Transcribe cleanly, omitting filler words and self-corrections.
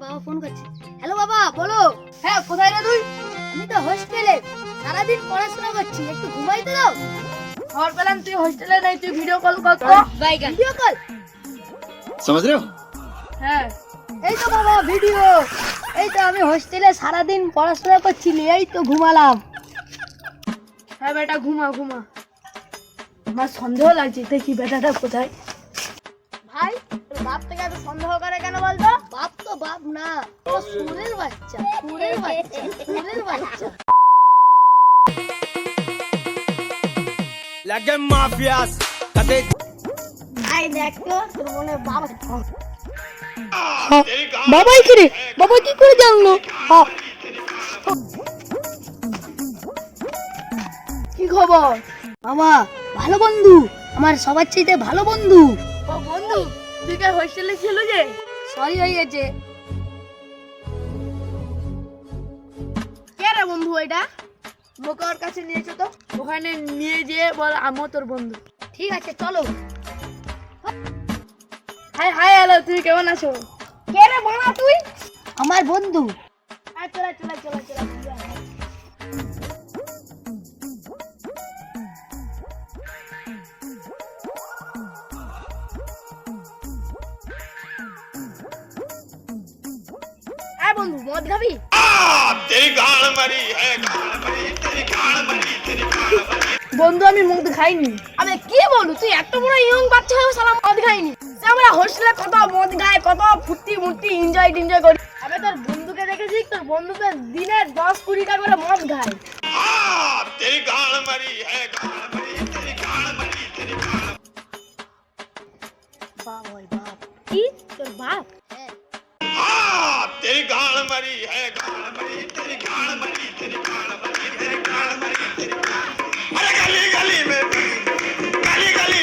বাবা ফোন করছে। হ্যালো বাবা, বলো। হ্যাঁ, কোথায় রে তুই? আমি তো হোস্টেলে, সারাদিন পড়াশোনা করছি, একটু ঘুমাইতে দাও। খবর পেলাম তুই হোস্টেলে নাই, তুই ভিডিও কল কর তো। Video call? समझ रहे हो? হ্যাঁ এই তো বাবা ভিডিও। এই তো আমি হোস্টেলে সারাদিন পড়াশোনা করছি, এই তো ঘুমালাম। হ্যাঁ বেটা, ঘুমা ঘুমা। আমার সন্দেহ লাগছে, দেখি বেটাটা কোথায়। ভাই, তোর বাপ থেকে এত সন্দেহ করে কেন বলতো? বাপ তো বাপ না, ও সুরের বাচ্চা, সুরের বাচ্চা, সুরের বাচ্চা। लगे माफियास कदे ভাই দেখ তো, তোর মনে বাবা। বাবাই কি রে? বাবা কি করে জানলো? কি খবর? বাবা ভালো বন্ধু, আমার সবার চাইতে ভালো বন্ধু। ও বন্ধু, তুই কে হোস্টেলে ছিল যে? সরি হয়ে গেছে। কে রে বন্ধু এটা? মোকে ওর কাছে নিয়েছো তো, ওখানে নিয়ে যেয়ে বল আমিও তোর বন্ধু। ঠিক আছে চলো। হাই হাই, হ্যালো, তুমি কেমন আছো? কে রে বাবা তুই? আমার বন্ধু। চলা চলা চলা চলা। হ্যাঁ বন্ধু, মদ খাবি? तेरी गाल मरी है गाल मरी तेरी गाल मरी तेरी गाल मरी বন্ধু আমি মদ খাইনি। আরে কি বলু, তুই এত বড় ইয়ং বাচ্চা হয়ে সালা মদ খাইনি? আমরা হোস্টেলে কত মদ খাই, কত ফুর্তি মুর্তি এনজয় করি। আমি তোর বন্ধুকে দেখেছি, তোর বন্ধুকে দিনে 10-20 টা করে মদ খায়। तेरी गाल मरी है गाल मरी तेरी गाल मरी तेरी गाल বাপ ওই বাপ। কি তোর বাপ? तेरी गाल मरी है गाल मरी तेरी गाल मरी तेरी गाल मरी तेरी गाल मरी तेरी अरे गली गली में गली गली